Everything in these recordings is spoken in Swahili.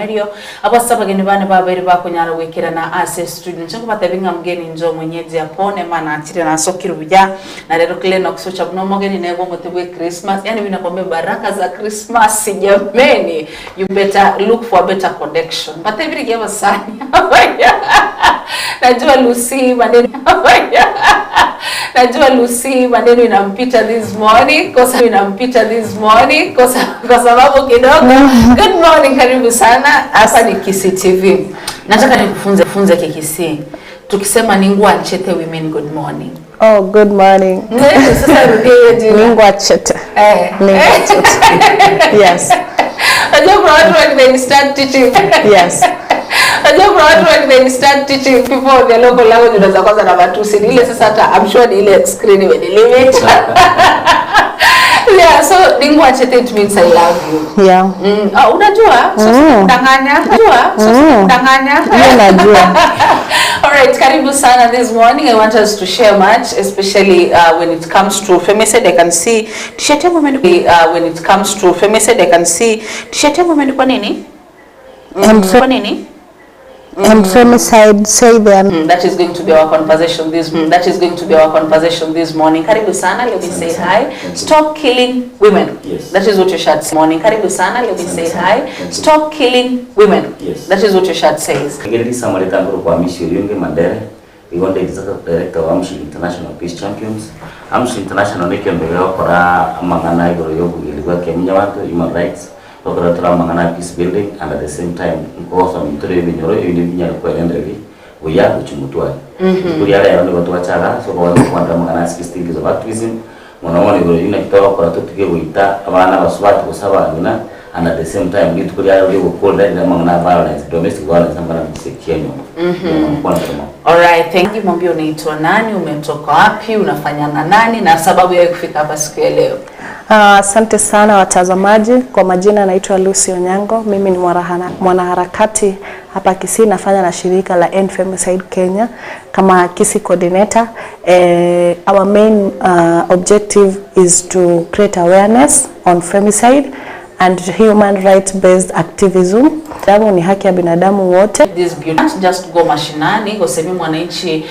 radio abasaba gene bane babiri bakunyara wekera na access studio nchako batabinga mgeni njo mwenyezi apone mana atire na sokiro buja na rero kleno kusocha buno mgeni nego motebwe Christmas yani binakwambia baraka za Christmas jameni you better look for a better connection batabiri geva sana najua Lucy maneno najua Lucy maneno inampita this morning kwa sababu kidogo. Good morning, karibu sana hapa ni Kisii TV. Nataka nikufunze Kisii. Tukisema ningwa chete women good morning. Oh, good morning. Sasa rudia jina. Ningwa chete. Ningwa chete. Yes. Ajua kwa watu when they start teaching. Yes. Ajua kwa watu when they start teaching people the local language unaweza kwanza na matusi. Ile sasa hata I'm sure ile screen when limit. Yeah, so ningwa chete it means I love you. Yeah. Unajua? Kudanganya. Kudanganya. Unajua. All right, karibu sana this morning. I want us to share much, especially when it comes to femicide. I can see t-shirt yangu imeandikwa when it comes to femicide. I can see t-shirt yangu imeandikwa nini? Kwa nini? And femicide say them. That is going to be our conversation this morning. Karibu sana, let me say hi. Stop killing women. Yes. That is what your shirt says. Morning. Karibu sana, let me say hi. Stop killing women. Yes. That is what your shirt says. Ngeli samale tangoro kwa Missionary Yunge Mandere. We want the executive director of Amshi International Peace Champions. Amshi International neke mbele kora amangana igoro yobu ilikuwa Kenya watu human rights. Lokora tura mangana peace building and at the same time ngoso mitore binyoro ibinya kwa endrevi uya uchumutua. Kuri ala yano watu wachaga so kwa watu kwanda mangana 16 years of activism. Mwana igoro ina kitawa kwa tutuke wita abana basubati kusaba ngina and at the same time need to clear the call that mangana violence domestic violence ambayo ni Kenya. All right, thank you. Mwambie unaitwa nani, umetoka wapi, unafanya na nani na sababu ya kufika hapa siku ya leo. Asante sana watazamaji. Kwa majina naitwa Lucy Onyango. Mimi ni mwanaharakati hapa Kisii, nafanya na shirika la End Femicide Kenya kama Kisii coordinator. Our main objective is to create awareness on femicide and human rights based activism. Damu ni haki ya binadamu wote. This beauty just go mashinani gosemi mwananchi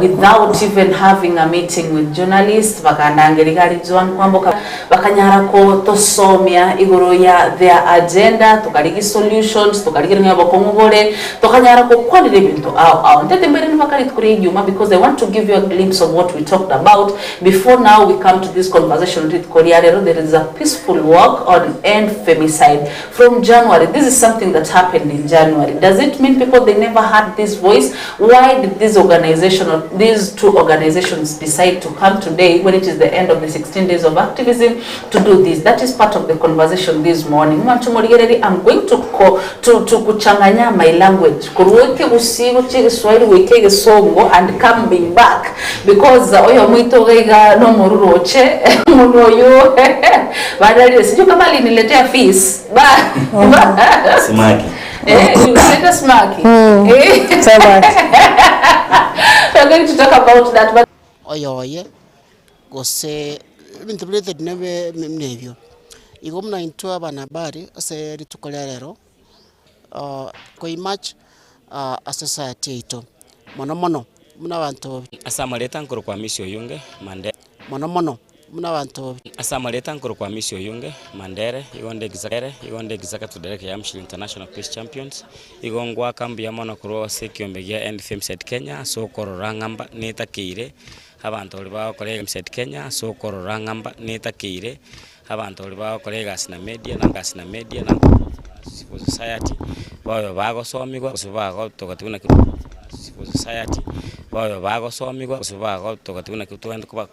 without even having a meeting with journalists bakandangerigari Joan kwamboka bakanyara ko tosomya igoro ya their agenda tukaligi solutions tukaligi ngabo komubole tukanyara ko kwalire bintu ndete mbere ni bakari tukuri juma because they want to give you a glimpse of what we talked about before now we come to this conversation with Korea. There is a peaceful walk on end femicide from January. This is something that happened in January. Does it mean people they never had this voice? Why did this organization or these two organizations decide to come today when it is the end of the 16 days of activism to do this? That is part of the conversation this morning. I'm going to kuchanganya my language kuruweke usigo chege Swahili wekege songo and coming back because oyo mwito gega no mururoche munoyo badali siju kama liniletea fees Smaki. Let us smaki. So much. We're going to talk about that, but oye gose interpreted nebe mnevyo igomna into abanabari ase ritukolera rero ko image a society ito mono muna bantu asamaleta nkoro kwa Misio Yunge Mandere mono muna bantu asamaleta nkoro kwa Misio Yunge Mandere igonde gizaka tudereke ya Amshi International Peace Champions igongwa kambi ya mono kuro sekiyombegia End Femicide Kenya so kororangamba netakire abantu bali bakore Femicide Kenya so kororangamba netakire abantu bali bakore gas na media na civil society bayo bagosomigwa kusubago tokatukuna civil society bayo bagosomigwa kusubago tokatukuna kitwende kuba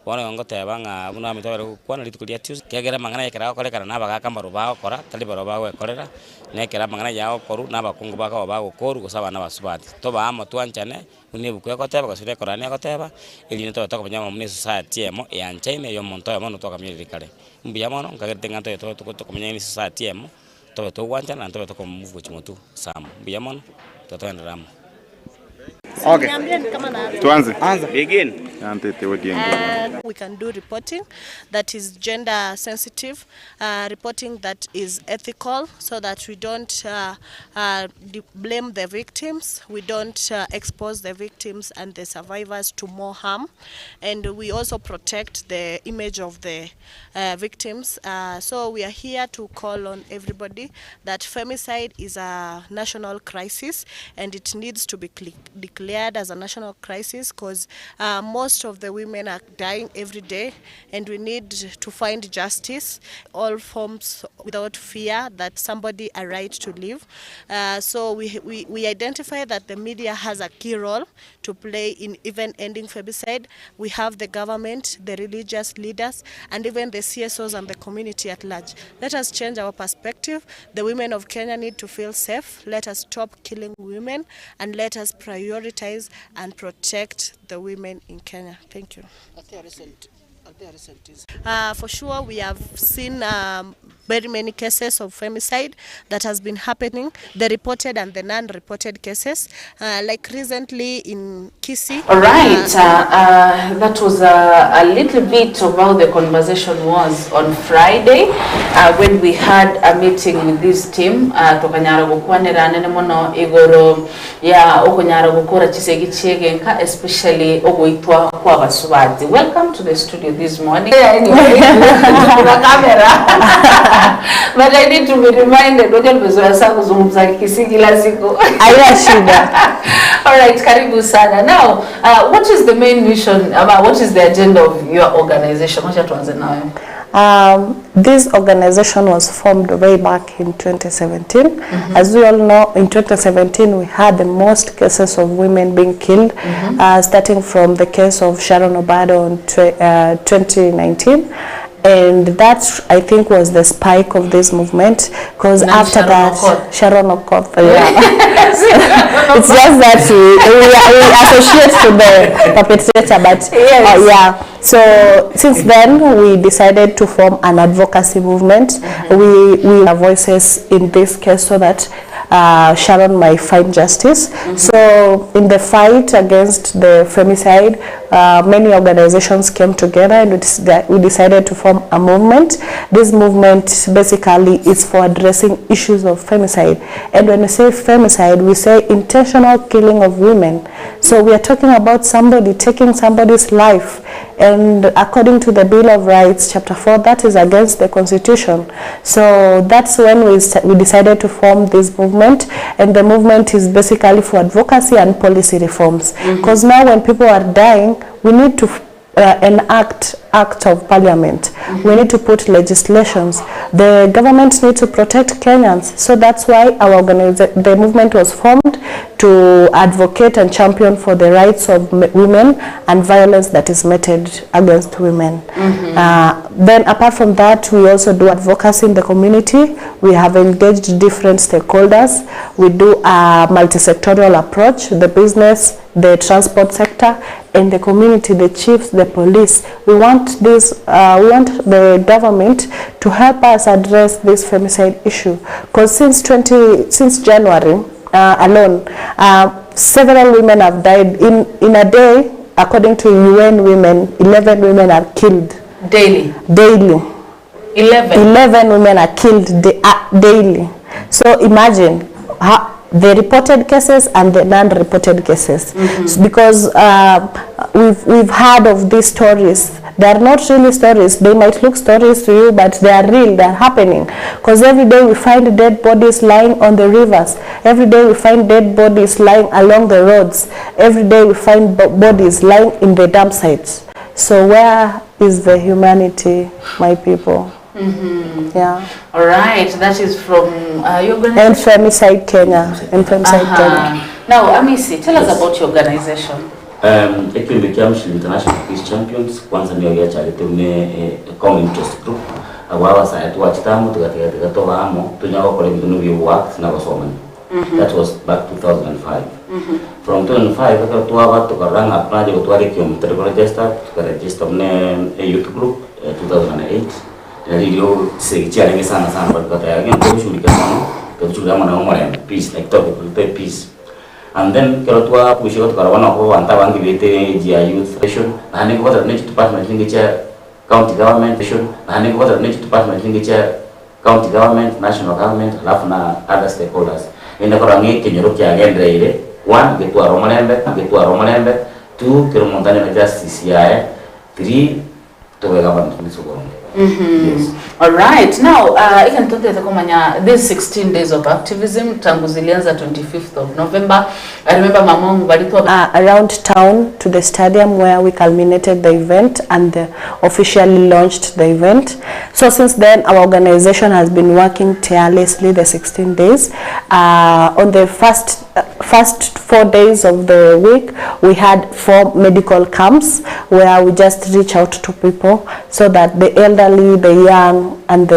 wana ngote banga buna mitore kwana litukulia Tuesday kegera mangana yekera kolekana nabaga kamaru bago kora talibaro bago korera nekera mangana yao koru nabakungu bago bago koru kusaba nabasubati toba amo twanchane unibukuye koteba kasure korani akoteba ili nito tokobanya mu society emo yanchaine yo monto emo toka mirikale mbiya mono ngagerte nganto to tokomanya ni society emo tobe to wanchana ntobe to komuvu chimotu sam mbiya mono totenda ramo. Okay. Tuanze. Begin. Antete wadiengo. we can do reporting that is gender sensitive, reporting that is ethical, so that we don't blame the victims, we don't expose the victims and the survivors to more harm, and we also protect the image of the victims. So we are here to call on everybody that femicide is a national crisis, and it needs to be declared as a national crisis, because most of the women are dying every day, and we need to find justice, all forms, without fear that somebody a right to live. So we identify that the media has a key role to play in even ending femicide. We have the government, the religious leaders, and even the CSOs and the community at large. Let us change our perspective. The women of Kenya need to feel safe. Let us stop killing women, and let us prioritize and protect the women in Kenya. Thank you. For sure, we have seen very many cases of femicide that has been happening, the reported and the non-reported cases, like recently in Kisii. All right, that was a little bit of how the conversation was on Friday when we had a meeting with this team. Tokanyara gukwanira nene mono igoro ya okonyara gukora chisegi chegenka, especially ogoitwa kwa basubazi. Welcome to the studio this morning. Anyway, camera. But I need to be reminded all right, karibu sana. Now, what is the main mission, what is the agenda of your organization? This organization was formed way back in 2017. As we all know, in 2017 we had the most cases of women being killed, starting from the case of Sharon Obado in 2019. And that, I think, was the spike of this movement, because after that, Sharon Okoth, it's just that we associate to the perpetrator, but yeah. So since then, we decided to form an advocacy movement. We have voices in this case so that Sharon might find justice. So in the fight against the femicide, many organizations came together, and we decided to form a movement. This movement basically is for addressing issues of femicide. And when we say femicide, we say intentional killing of women. So we are talking about somebody taking somebody's life. And according to the Bill of Rights, Chapter 4, that is against the Constitution. So that's when we decided to form this movement. And the movement is basically for advocacy and policy reforms. Because now when people are dying, we need to enact act of parliament. We need to put legislations. The government needs to protect Kenyans. So that's why the movement was formed, to advocate and champion for the rights of women and violence that is meted against women. Then apart from that, we also do advocacy in the community. We have engaged different stakeholders. We do a multi-sectorial approach, the business, the transport sector, and the community, the chiefs, the police. We want the government to help us address this femicide issue, because since January alone, several women have died in a day. According to UN Women, 11 women are killed daily. 11 women are killed daily. So imagine the reported cases and the non-reported cases, because we've heard of these stories. They are not really stories. They might look stories to you, but they are real. They are happening. Because every day we find dead bodies lying on the rivers. Every day we find dead bodies lying along the roads. Every day we find bodies lying in the dump sites. So where is the humanity, my people? Yeah. All right. That is from your organization? And Femicide Kenya. Kenya. Now, Amisi, tell us about your organization. Activism International Peace Champions, kwanza ndio ya charity common interest group. Awawa sa tu achitamu tukatoka amo tunyako kole bidunu vya work na wasomani. That was back 2005. From 2005 tukatoa watu tukaranga apply kutwale kilometer register a youth group 2008. Ndio sekichia sana kwa kata yake ndio shulika sana. Tuchukua mwana wa peace like topic peace. and then kero twa pushio tukarabana ko anta bangi bete jia youth session na ni ko next department ningi cha county government session na ni ko next department ningi cha county government, national government, alafu na other stakeholders enda ko rangi kenyoro kya gendre ile one getu aromalembe two kero montane na justice yae three to government ni sokoro. Yes. All right. Now, I can tell you this 16 days of activism tangu zilianza 25th of November. I remember Mamong Balito around town to the stadium where we culminated the event and officially launched the event. So since then, our organization has been working tirelessly the 16 days. On the first 4 days of the week, we had 4 medical camps where we just reach out to people so that the elderly, the young, and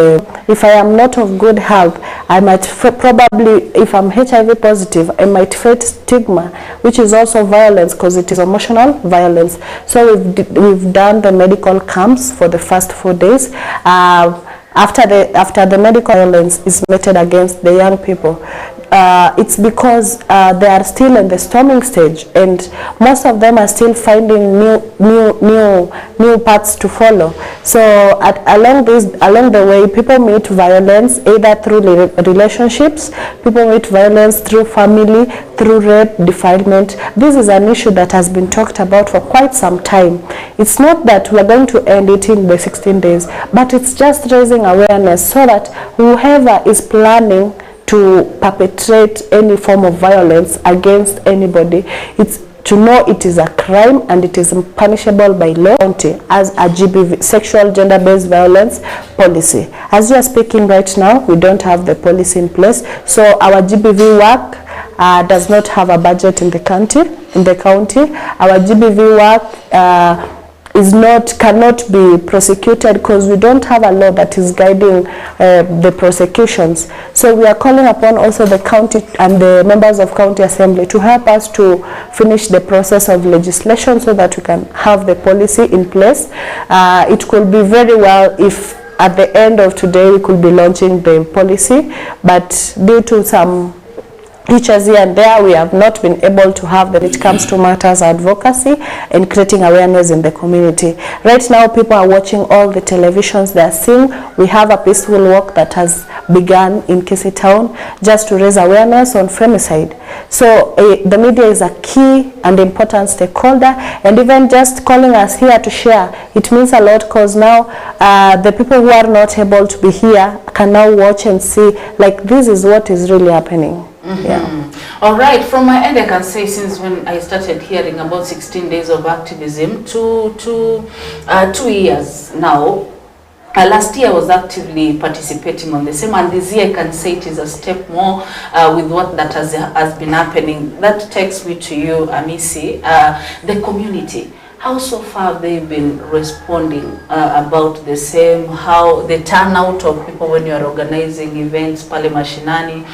if I am not of good health, I might probably, if I'm HIV positive, I might face stigma, which is also violence because it is emotional violence. So we've done the medical camps for the first 4 days. After the medical violence is meted against the young people, it's because they are still in the storming stage, and most of them are still finding new paths to follow. So along the way, people meet violence either through relationships, people meet violence through family, through rape, defilement. This is an issue that has been talked about for quite some time. It's not that we're going to end it in the 16 days, but it's just raising awareness so that whoever is planning to perpetrate any form of violence against anybody, it's to know it is a crime and it is punishable by law as a GBV, sexual gender-based violence policy. As we are speaking right now, we don't have the policy in place, so our GBV work does not have a budget in the county. Our GBV work cannot be prosecuted because we don't have a law that is guiding the prosecutions. So we are calling upon also the county and the members of county assembly to help us to finish the process of legislation so that we can have the policy in place. It could be very well if at the end of today we could be launching the policy, but due to some features here and there, we have not been able to have when it comes to matters advocacy and creating awareness in the community. Right now, people are watching all the televisions, they are seeing we have a peaceful walk that has begun in Kisii town just to raise awareness on femicide. So the media is a key and important stakeholder, and even just calling us here to share, it means a lot because now the people who are not able to be here can now watch and see like this is what is really happening. Yeah. All right, from my end I can say since when I started hearing about 16 days of activism to 2 years now. Last year I was actively participating on the same, and this year I can say it is a step more with what that has been happening. That takes me to you, Amisi, the community. How so far have they been responding about the same? How the turnout of people when you are organizing events, pale mashinani,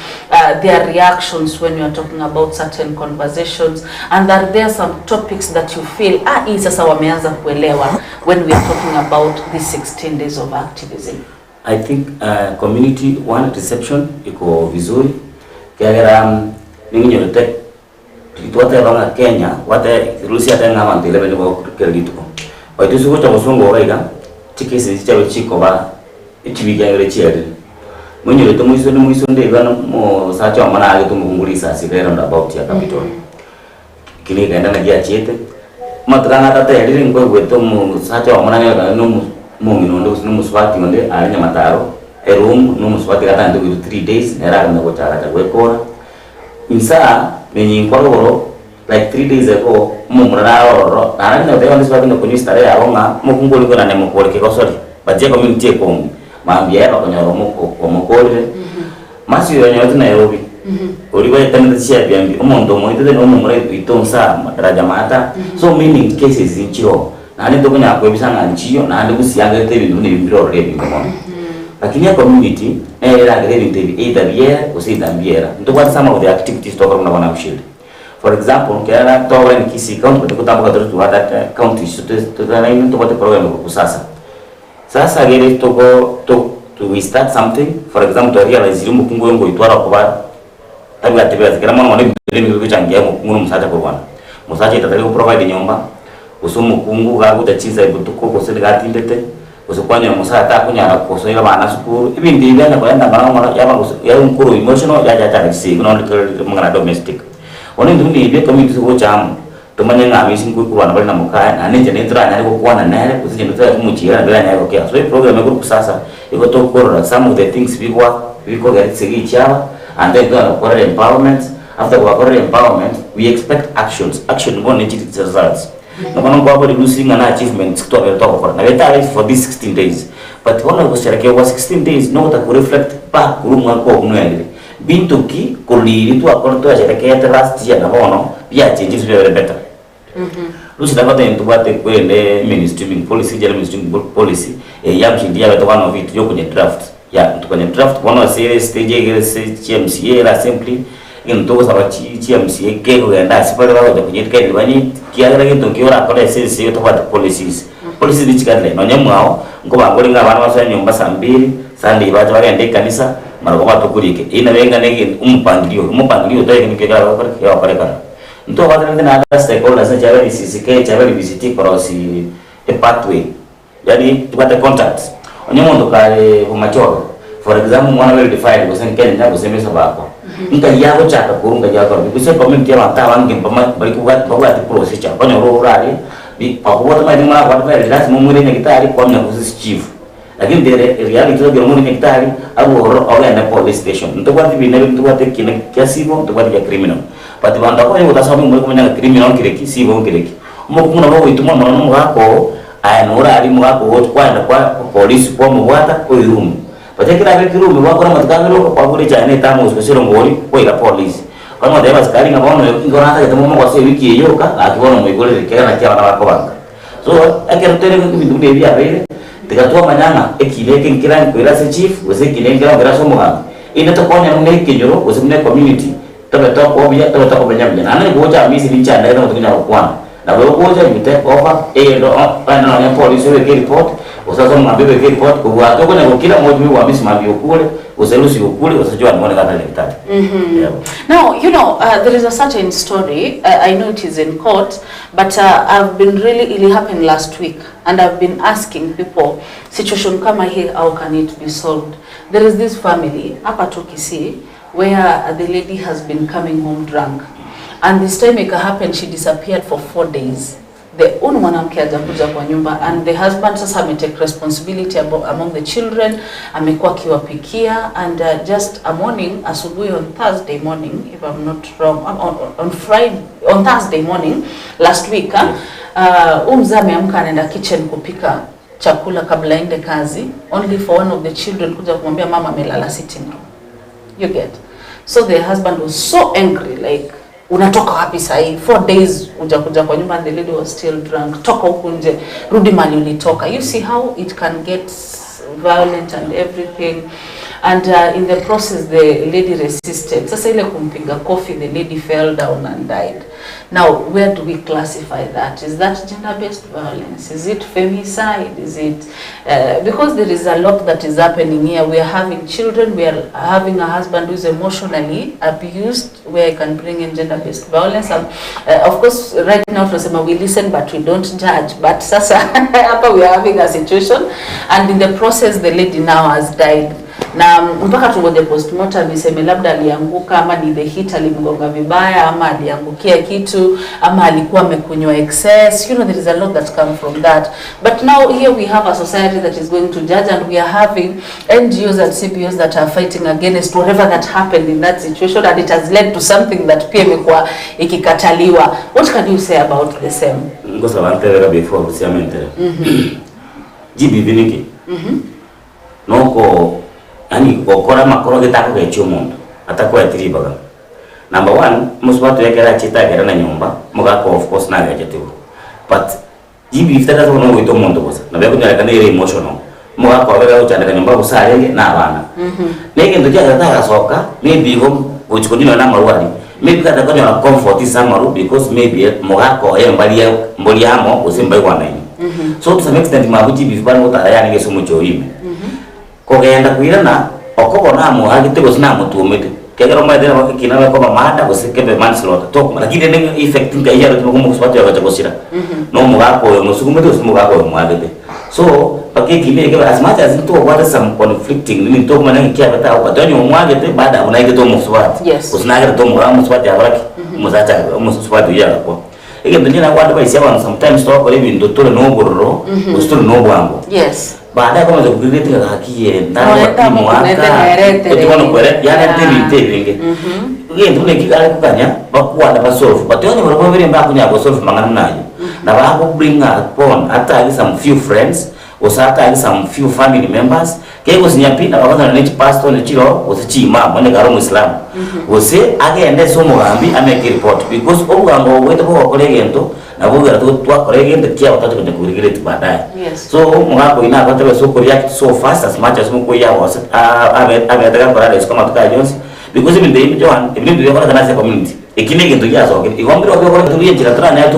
their reactions when you are talking about certain conversations, and are there some topics that you feel hii sasa wameanza kuelewa when we are talking about these 16 days of activism? I think community one reception iko vizuri kiagera ningi nyote tuwate banga Kenya wate Rusia tena abantu 11 bo kergituko waitusuko cha musongo waiga tikisi cha chiko ba itibigangere chiere munyo to muiso ndebana mo sacha mana age to mungulisa sigera about ya capital kile gaenda na gia chete matranga tata yadiri ngo gweto mu sacha mana ga no mu minondo no muswati onde anya mataro erum no muswati kata ndo 3 days era na go chara cha wekora insa menyi kororo like 3 days ago mumurara oro nana no de onis babino kuni stare aronga mukungoli kona ne mukole ke kosori baje community ko mambia ba konyoro mukole masi yo nyoto Nairobi ori ba tanda sia biambi omondo mo ite no mumure itonsa madaraja mata so many cases in chiro nani to kunya ko bisanga nchiyo nani kusianga te bintu ne biro rebi mo lakini ya community era grade intevi either biera o si dambiera ndo kwa some of the activities to kwa na shield. For example kera to when Kisii county to kutamba kwa tu hata county to na ino to kwa program ko sasa gere to go to we start something. For example to realize limu kungo ngo itwara kwa tabi atibeza kila mwana wani bilini kuchangia munu musacha kurwana musacha itatari ku provide nyumba usumu kungu ga kutachiza ibutuko kusiri gatindete usukwanya musata kunyara kusoira bana sukuru ibindi ibana kwenda bana ya mkuru emotional ya kisi kuno mangana domestic oni ndundi ibe community ko cham tumanya ngami singku kurwana bali na mukaya ane jene tra nyari ko kwana nere kusije ndoto kumuchira bila nyari ko kia so program ya sasa iko to korora some of the things we go get sigi chawa and then go for empowerment. After we empowerment, we expect action more legit results. No one go about losing an achievement to talk about. Now we for these 16 days, but one of us was 16 days. No, that could reflect back room one go no. Being to key could lead to a contour the last year. No, yeah, changes very better. Lucy never then to what they call the mainstreaming policy, general mainstreaming policy. A young India one of it, you could draft. Yeah, to draft one of serious stage CMCA assembly in those of CMCA cable and that's part of the community money. Kiara to cure a policy to what policies. Policies which can lay on your mouth, go on going around and Basambiri, Sunday, Bajawa and Decanisa, Margoma to Kurik. In a way, again, Mumpangio, taking care of your operator. To other than other stakeholders, such as Javari visiting across a pathway. Jadi, to get the contacts. Onyemondo kale kumachoro for example mwana well defined was in Kenya kusemesa bako nka yako chaka kurunga yako because community ya tawa ngempama bali kuwati procedure kwa nyoro rali bi pakuwa tama mwana kwa vile lazima mumuri nyakitari kwa mna kusi chief lakini the reality of mumuri nyakitari au na police station ntokwa tibi na ntokwa tekina kiasibo ntokwa ya criminal but banda kwa hiyo utasema mumuri kumenya criminal kireki sibo kireki mukuna wao ituma mwana mwako ayanura ali mwako wote kwenda kwa polisi kwa mwata kwa room patekira vile room wako na matakano kwa kule jana tamu usikosero ngori kwa ila polisi kama deva skali na bono ngora hata kama mwa kwa wiki hiyo ka akiona mwigole rekera na kia na wako banga so akerutele ndugu bia vile tikatoa manyanga ekileke nkirani kwa ila chief wese kilengera ngara somo ga ina takonya nne kinjoro usimne community tabata kwa bia tabata kwa nyamnya nani goja misi ni chanda ina mtukinya kwa na wewe ngoja you take over ndo ana police weke report usasa mwambie weke report kwa watu kwa kila mmoja wa misi mambio kule uselusi kule usajua ni kana daktari. Now you know there is a certain story I know it is in court but I've been it happened last week and I've been asking people situation kama hii how can it be solved. There is this family hapa to Kisii where the lady has been coming home drunk. And this time it happened, she disappeared for 4 days. The only mwanamke hajakuja kwa nyumba and the husband sasa take responsibility among the children, amekuwa akiwapikia and just a morning asubuhi on Thursday morning if I'm not wrong on Thursday morning last week mzee ameamka anaenda kitchen kupika chakula kabla aende kazi only for one of the children kuja kumwambia mama amelala sitting room. You get. So the husband was so angry like unatoka wapi sahi 4 days ujakuja kwa nyumba and the lady was still drunk. Toka huko nje, rudi mali ulitoka. You see how it can get violent and everything. And in the process the lady resisted. Sasa ile kumpiga kofi the lady fell down and died. Now where do we classify that? Is that gender-based violence? Is it femicide? Is it because there is a lot that is happening here. We are having children, we are having a husband who is emotionally abused where I can bring in gender-based violence. Of course right now tunasema we listen but we don't judge. But sasa hapa we are having a situation and in the process the lady now has died. Na mpaka tungoje postmortem iseme labda alianguka ama ni the hit alimgonga vibaya ama aliangukia kitu ama alikuwa amekunywa excess. You know there is a lot that come from that. But now here we have a society that is going to judge and we are having NGOs and CBOs that are fighting against whatever that happened in that situation and it has led to something that pia imekuwa ikikataliwa. What can you say about the same? Ngosa wantera before usiamente. Jibi viniki. Noko ani kokora makoro getako gecho mundu atakuwa tiribaga. Number 1 muswatu yakera chita kera na nyumba mugako of course na gajetu. But jibi ifitaka zo no wito mundu bosa. Na beko nyala kana ile emotional. Mugako wabega uchanda nyumba usarenge na bana. Nege ndo jaga ta soka maybe go uchikonino na marwadi. Maybe kata kwa na comfort is samaru because maybe mugako mbali amo usimbai kwa nini. So to some extent mabuji bifana utayani geso mucho ime. Kogenda kuirana okobona mo agitego sina mutumete kegero maidera wakikina we koma mada gosekebe manslaughter to lakini ne effect nga yaro tumo kuswati yakacha gosira no mugako yo musukume to mugako yo mwagete so pakekile ke as much as into what is some conflicting ni to mana kia bata ko tonyo mwagete baada unaike to muswati usinaga to muswati abaraki muzacha muswati yako ko ege ndina kwanda ba isiaba sometimes to ko lebi ndotore no bororo ustore no bwango baada kama za kugirete ka hakiye ndani wa mwaka etono kwere yana tebite binge ngende mune kigale kukanya bakuwa basolve batonye baro bere mba kunya go solve mangana nayo na bako bring upon hata some few friends osaka some few family members kego sinyapina bakana ne pastor ne chiro osichima mone garo muslim ose agende somo gambi ameke report because obugambo wete ko kolegento na bugara to twa kolegento kia watatu kwenye kurigirete baadaye so mungako ina kwata so react so fast as much as muko ya was abetaka parade kama tuka Jones because even the John even the other community ekinege ndo yazo igombero ko tuliye jira trana ya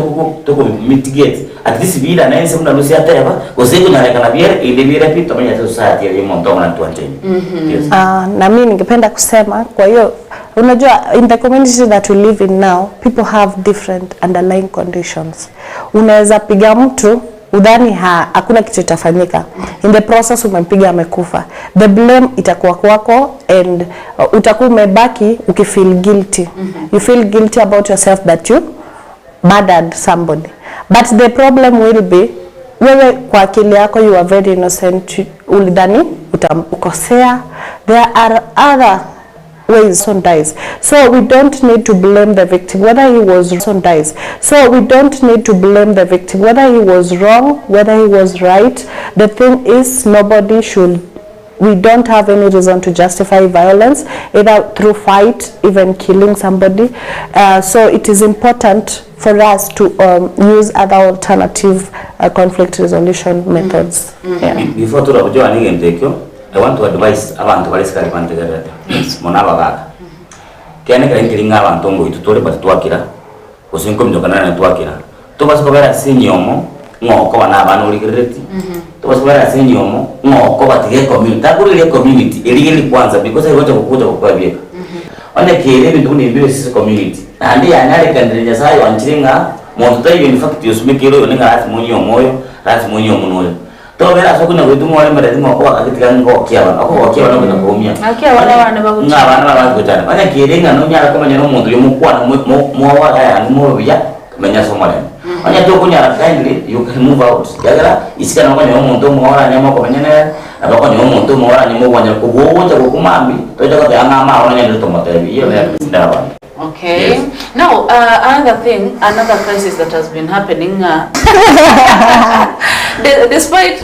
to mitigate at least bila na nse mna lusia teba kozego nyareka na biere ile biere pito manya society ya monto na tuanteni na mimi ningependa kusema kwa hiyo unajua in the community that we live in now people have different underlying conditions. Unaweza piga mtu udhani hakuna kitu kitafanyika, in the process umempiga amekufa, the blame itakuwa kwako and utakuwa umebaki ukifeel guilty. You feel guilty about yourself that you murdered somebody, but the problem will be wewe kwa akili yako you are very innocent, ulidhani utamkosea. There are other ways son dies, so we don't need to blame the victim whether he was son dies, so we don't need to blame the victim whether he was wrong, whether he was right. The thing is we don't have any reason to justify violence either through fight, even killing somebody, so it is important for us to use other alternative conflict resolution methods. Before to rabujo ani ngendekyo I want to advise abantu balisikali bantegerete monaba gaga kene kali ngiringa abantu ngo itutore batwakira kusinko mjokana na twakira to basikobera sinyomo ngoko bana abantu uligireti to basikobera sinyomo ngoko batige community takurire community eligiri kwanza because I want to kukuja kukwabika one kere bintu ni biyo sisi community andi yanale kandinya sayo anchiringa muntu tayi in fact yosumikiro yonenga ati munyo munoyo to bera so kuna wetu mwale mara dimo ko akatika ngo kiaba ako kiaba no kumia wana bakucha wana bakucha bana kirenga no nyara kama nyano muntu yomukwana mwa ya mo biya menya somale anya to kunya kindly you can move out yagala isika no kanya muntu mwa nyama ko menyene abako nyo muntu mwa nyamo wanya ko woja ko kumambi to jaga ya ngama ona nyendo to motebi iyo ya ndawa. Okay. Now, another crisis that has been happening, despite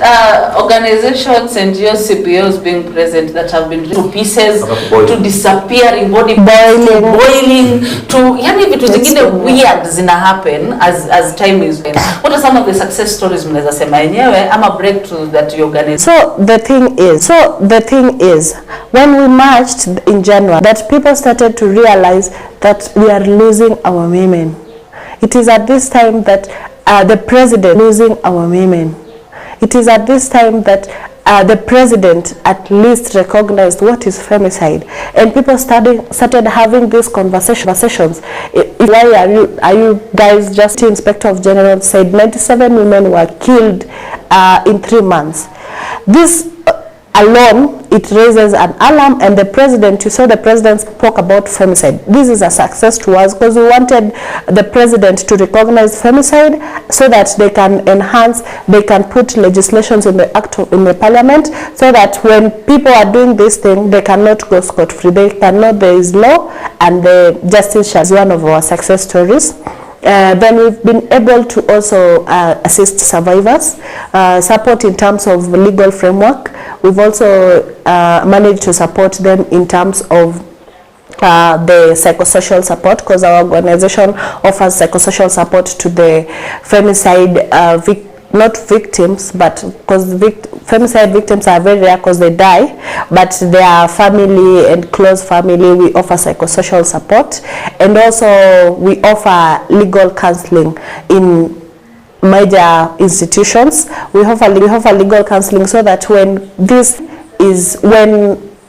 organizations and CPOs being present that have been to pieces, to disappearing, body boiling, to yani vitu zingine weird zina happen as time is going. What are some of the success stories mnaweza sema yenyewe ama breakthroughs that you organize? So the thing is, when we marched in January, that people started to realize that we are losing our women. It is at this time that the president losing our women. It is at this time that the president at least recognized what is femicide, and people started having these conversations. Why are you guys just? Inspector of General said 97 women were killed in 3 months. This alone, it raises an alarm, and the president, you saw the president spoke about femicide. This is a success to us because we wanted the president to recognize femicide so that they can put legislations in the parliament so that when people are doing this thing, they cannot go scot-free. They cannot, there is law, and the justice is one of our success stories. Then we've been able to also assist survivors, support in terms of legal framework. We've also managed to support them in terms of the psychosocial support, because our organization offers psychosocial support to the femicide not victims, but because femicide victims are very rare because they die, but their family and close family, we offer psychosocial support, and also we offer legal counseling in major institutions. We offer legal counseling so that when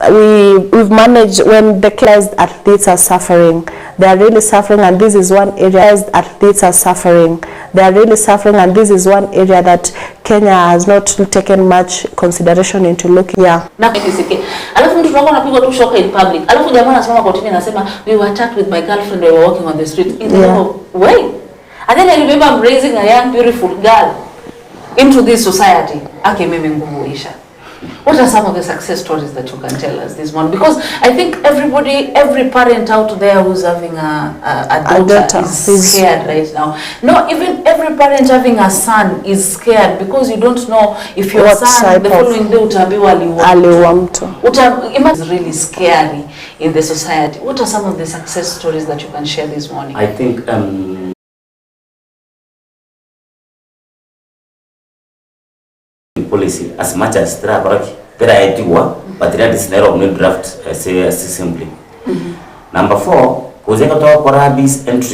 we've managed when the athletes are suffering. They are really suffering, and this is one area athletes are suffering. They are really suffering, and this is one area that Kenya has not taken much consideration into looking. Yeah. Na Kisii. Alafu mtu wako anapigwa tu shoka in public. Alafu jamaa anasema kwa TV anasema we were attacked with my girlfriend, we were walking on the street in the way. And then I remember I'm raising a young beautiful girl into this society. Ake mimi nguvu isha. What are some of the success stories that you can tell us this morning? Because I think every parent out there who's having a daughter is scared right now. No, even every parent having a son is scared because you don't know if your son the following day utaambiwa aliua mtu. It's really scary in the society. What are some of the success stories that you can share this morning? I think policy as much as there are idea, but there is no draft say simply. Number 4, kuzenga to for this entry